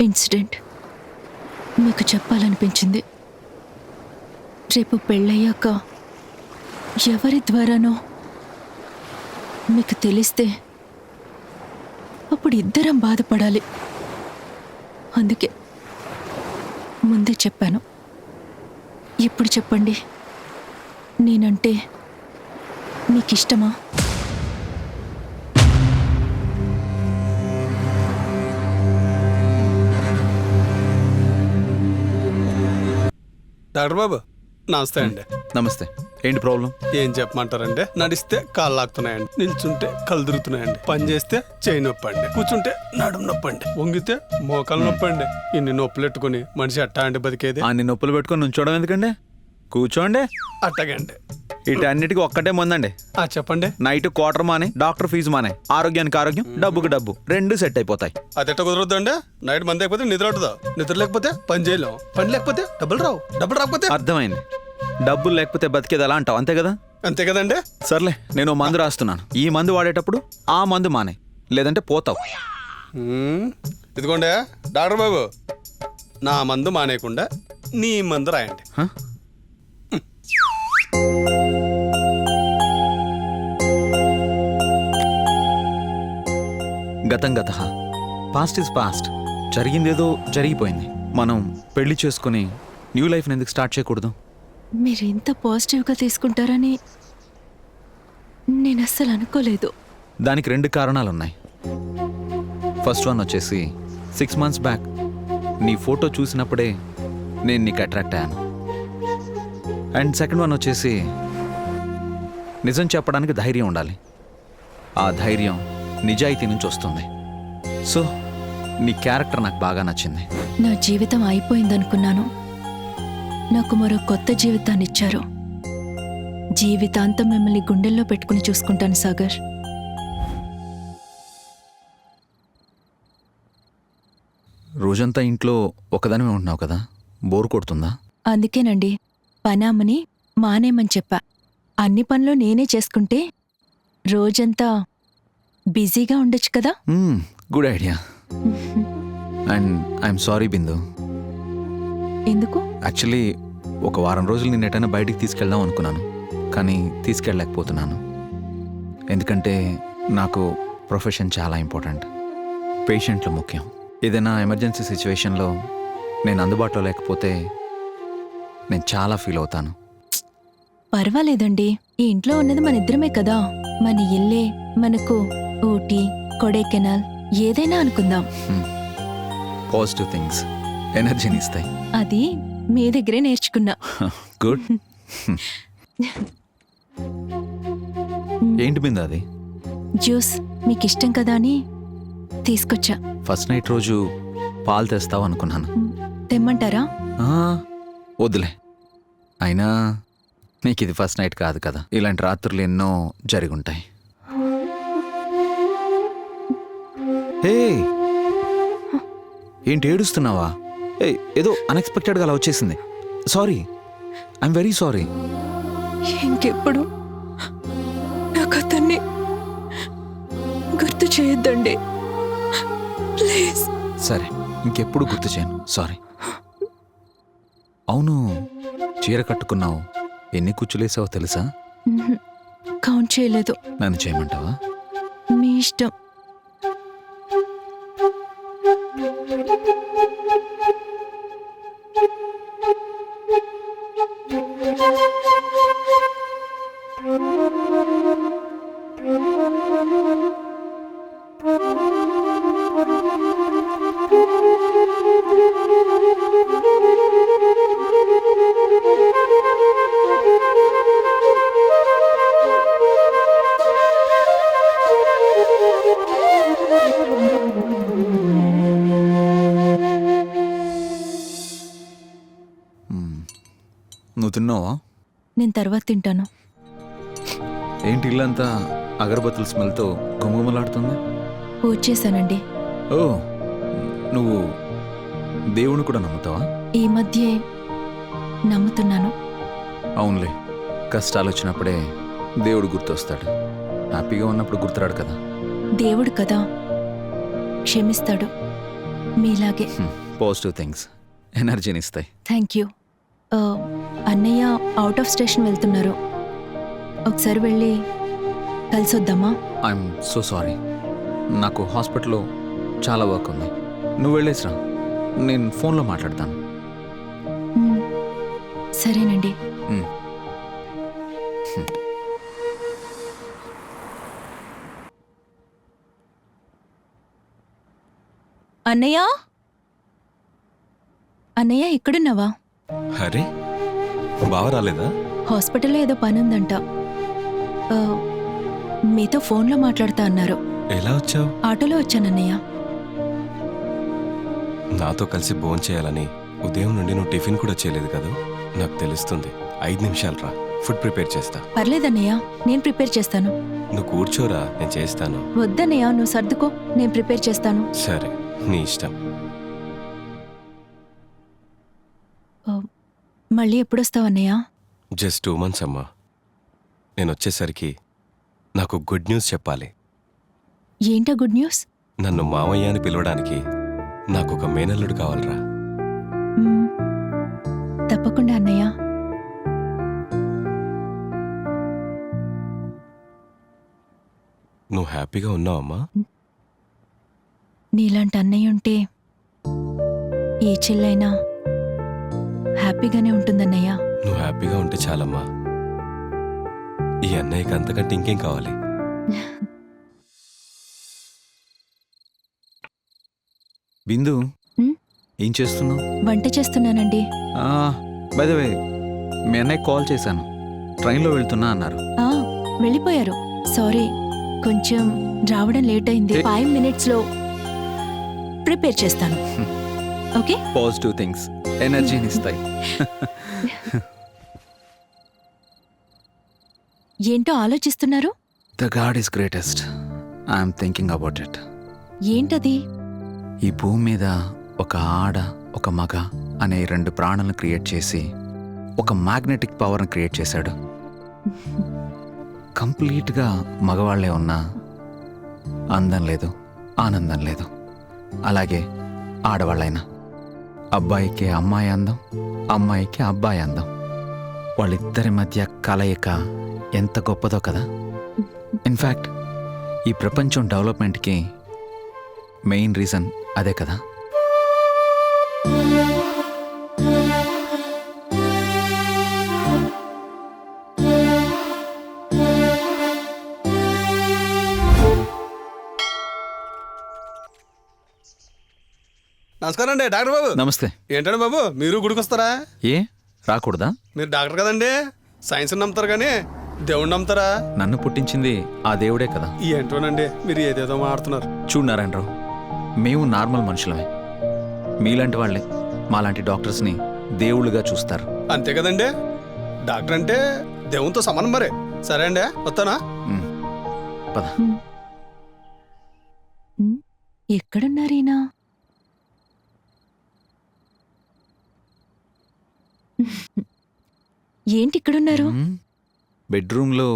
Incident మీకు చెప్పాలనిపించింది. రేపు పెళ్ళయ్యాక ఎవరి ద్వారానో మీకు తెలిస్తే అప్పుడు ఇద్దరం బాధపడాలి. అందుకే ముందే చెప్పాను. ఇప్పుడు చెప్పండి, నేనంటే మీకిష్టమా? డాక్టర్ బాబు నమస్తే అండి. నమస్తే. ఏంటి ప్రాబ్లం? ఏం చెప్పమంటారండి? నడిస్తే కాళ్ళు లాగుతున్నాయండి, నిల్చుంటే కళ్ళు తిరుగుతున్నాయండి, పని చేస్తే చేయి నొప్పి అండి, కూర్చుంటే నడుము నొప్పి అండి, వంగితే మోకాలు నొప్పి అండి. ఇన్ని నొప్పులు పెట్టుకుని మనిషి అట్టా అండి బతికేది? అన్ని నొప్పులు పెట్టుకొని నుంచోవడం ఎందుకండి? కూర్చోండి. అట్టగండి. వీటన్నిటికీ ఒక్కటే మందండి. చెప్పండి. నైట్ క్వార్టర్ మానే, డాక్టర్ ఫీజు మానే. ఆరోగ్యానికి ఆరోగ్యం, డబ్బుకి డబ్బు, రెండు సెట్ అయిపోతాయి. అది ఎట్ట కుదరొద్దండి? నైట్ మంది అయిపోతే నిద్ర అవుతుందా? నిద్ర లేకపోతే పని చేయలేం, పని లేకపోతే డబ్బులు రావు, డబ్బులు రాకపోతే అర్థమైంది. డబ్బులు లేకపోతే బతికేది ఎలా అంటావు, అంతే కదా? అంతే కదండి. సర్లే, నేను మందు రాస్తున్నాను. ఈ మందు వాడేటప్పుడు ఆ మందు మానే, లేదంటే పోతావు. ఇదిగోండి డాక్టర్ బాబు, నా మందు మానేయకుండా నీ మందు రాయండి. గతం గతః, పాస్ట్ ఇస్ పాస్ట్. జరిగిందేదో జరిగిపోయింది. మనం పెళ్లి చేసుకుని న్యూ లైఫ్ని ఎందుకు స్టార్ట్ చేయకూడదు? మీరు ఇంత పాజిటివ్గా తీసుకుంటారని నేను అస్సలు అనుకోలేదు. దానికి రెండు కారణాలు ఉన్నాయి. ఫస్ట్ వన్ వచ్చేసి 6 months బ్యాక్ నీ ఫోటో చూసినప్పుడే నేను నీకు అట్రాక్ట్ అయ్యాను. అండ్ సెకండ్ వన్ వచ్చేసి నిజం చెప్పడానికి ధైర్యం ఉండాలి. ఆ ధైర్యం నిజాయితీ నుంచి వస్తుంది. సో నీ క్యారెక్టర్ నాకు బాగా నచ్చింది. నా జీవితం అయిపోయిందనుకున్నాను. నాకు మరో కొత్త జీవితాన్ని ఇచ్చారు. జీవితాంతం మిమ్మల్ని గుండెల్లో పెట్టుకుని చూసుకుంటాను సాగర్. రోజంతా ఇంట్లో ఒకదానివే ఉంటున్నావు కదా, బోర్ కొడుతుందా? అందుకేనండి పనామని మానేమని చెప్పా. అన్ని పనులు నేనే చేసుకుంటే రోజంతా బిజీగా ఉండొచ్చు కదా. Good idea. And I'm sorry Bindu. ఎందుకు? యాక్చువల్లీ ఒక వారం రోజులు నేను ఎటైనా బయటికి తీసుకెళ్దాం అనుకున్నాను, కానీ తీసుకెళ్ళలేకపోతున్నాను. ఎందుకంటే నాకు ప్రొఫెషన్ చాలా ఇంపార్టెంట్. పేషెంట్లు ముఖ్యం. ఏదైనా ఎమర్జెన్సీ సిచ్యువేషన్లో నేను అందుబాటులో లేకపోతే నేను చాలా ఫీల్ అవుతాను. పర్వాలేదండి, ఈ ఇంట్లో ఉన్నది మన ఇద్దరమే కదా. మన ఇల్లే మనకు ఊటీ, కొడైకెనాల్ ఏదైనా అనుకుందాం. పాజిటివ్ థింగ్స్ ఎనర్జీని ఇస్తాయి. అది మీ దగ్గరే నేర్చుకున్నా. గుడ్. ఏంటి బిందు అది? జ్యూస్ మీకు ఇష్టం కదా అని తీసుకొచ్చా. ఫస్ట్ నైట్ రోజు పాలు తెస్తావు అనుకున్నాను. తెమ్మంటారా? వద్దులే. అయినా నీకు ఇది ఫస్ట్ నైట్ కాదు కదా, ఇలాంటి రాత్రులు ఎన్నో జరిగుంటాయి. హే, ఏంటి ఏడుస్తున్నావా? ఏదో అన్ఎక్స్పెక్టెడ్గా అలా వచ్చేసింది. Sorry, I'm very sorry. ఇంకెప్పుడు నాకు అతన్ని గుర్తు చేయొద్దండి ప్లీజ్. సరే, ఇంకెప్పుడు గుర్తు చేయను. సారీ. అవును, చీర కట్టుకున్నావు, ఎన్ని కుచ్చులేసావో తెలుసా? కౌంట్ చేయలేదు. నన్ను చేయమంటావా? మీ ఇష్టం. నువ్వు తిన్నావా? నేను తర్వాత తింటాను. ఏంటి ఇల్లంతా అగరబత్తుల స్మెల్తో గుమగుమలాడుతుంది? పూజ చేశానండి. ఓ, నువ్వు దేవుని కూడా నమ్ముతావా? ఈ మధ్యే నమ్ముతున్నాను. అవునులే, కష్టాలు వచ్చినప్పుడే దేవుడు గుర్తొస్తాడు. హ్యాపీగా ఉన్నప్పుడు గుర్తురాడు కదా. దేవుడు కదా, క్షమిస్తాడు. మీలాగే. పాజిటివ్ థింగ్స్ ఎనర్జీని ఇస్తాయి. Thank you. అన్నయ్య అవుట్ ఆఫ్ స్టేషన్ వెళ్తున్నారు. ఒకసారి వెళ్ళి కలిసొద్దామా? I'm so sorry. నాకు హాస్పిటల్లో చాలా వర్క్ ఉంది. నువ్వు వెళ్ళేసిరా, నేను ఫోన్లో మాట్లాడతాను. మ్, సరేనండి. మ్. అన్నయ్య, అన్నయ్య ఇక్కడున్నావా? అరే బావ రాలేదా? హాస్పిటల్లో ఏదో పని ఉందంట. ఆ, మీతో ఫోన్లో మాట్లాడుతా అన్నారు. ఎలా వచ్చావు? ఆటోలో వచ్చానన్నయ్య. నాతో కలిసి భోంచేయాలని ఉదయం నుండి నువ్వు టిఫిన్ కూడా చేయలేదు కదా. నాకు తెలుస్తుంది. 5 నిమిషాలు రా, ఫుడ్ ప్రిపేర్ చేస్తా. పర్లేదన్నయ్య, నేను ప్రిపేర్ చేస్తాను. నువ్వు కూర్చోరా, నేను చేస్తాను. వద్దన్నయ్య, నువ్వు సర్దుకో, నేను ప్రిపేర్ చేస్తాను. సరే, నీ ఇష్టం. మళ్ళీ ఎప్పుడొస్తావన్నయ్య? జస్ట్ 2 months అమ్మా. నేను వచ్చేసరికి నాకు గుడ్ న్యూస్ చెప్పాలి. ఏంటా గుడ్ న్యూస్? నన్ను మావయ్య అని పిలవడానికి నాకు ఒక మేనల్లుడు కావాలరా. మ్, తప్పకుండా అన్నయ్య. నువ్వు హ్యాపీగా ఉన్నావమ్మా? నీలాంటి అన్నయ్య ఉంటే ఏ చెల్లైనా హ్యాపీగానే ఉంటుందన్నయ్య. నువ్వు హ్యాపీగా ఉంటే చాలమ్మా. ఈ అన్నయ్యకి అంతకంటే ఇంకేం కావాలి? బిందు, మ్? ఏం చేస్తున్నావు? వంట చేస్తున్నానండి. బై ద వే, మీ అన్నయ్య కాల్ చేశాను. ట్రైన్లో వెళ్తున్నా అన్నారు. ఆ, వెళ్ళిపోయారు. సారీ, కొంచెం రావడం లేట్ అయింది. 5 minutesలో ప్రిపేర్ చేస్తాను. ఓకే? పాజిటివ్ థింగ్స్ ఎనర్జీని ఇస్తాయి. ఏంటో ఆలోచిస్తున్నారు? The God is greatest. I'm thinking about it. ఏంటది? ఈ భూమి మీద ఒక ఆడ, ఒక మగ అనే 2 ప్రాణులను క్రియేట్ చేసి ఒక మ్యాగ్నెటిక్ పవర్ని క్రియేట్ చేశాడు. కంప్లీట్గా మగవాళ్లే ఉన్నా అందం లేదు, ఆనందం లేదు. అలాగే ఆడవాళ్ళైనా అబ్బాయికి అమ్మాయి అందం, అమ్మాయికి అబ్బాయి అందం. వాళ్ళిద్దరి మధ్య కలయిక ఎంత గొప్పదో కదా. ఇన్ఫ్యాక్ట్ ఈ ప్రపంచం డెవలప్మెంట్కి మెయిన్ రీజన్ అదే కదా. నమస్కారం అండి డాక్టర్ బాబు. నమస్తే. ఏంటండి బాబు, మీరు గుడికొస్తారా? ఏ రాకూడదా? మీరు డాక్టర్ కదండి, సైన్స్ నమ్ముతారు కానీ దేవుణ్ణి నమ్ముతారా? నన్ను పుట్టించింది ఆ దేవుడే కదా. ఏంటోనండి, మీరు ఏదేదో మాడుతున్నారు. చూడు నారాయణరావు, మేము నార్మల్ మనుషులమే. మీలాంటి వాళ్ళే మాలాంటి డాక్టర్స్ని దేవుళ్ళుగా చూస్తారు. అంతే కదండి, డాక్టర్ అంటే దేవునితో సమానం మరే. సరే అండి, వస్తానా? పద. ఎక్కడున్నారీనా? ఏంటి ఇక్కడున్నారు? బెడ్రూమ్లో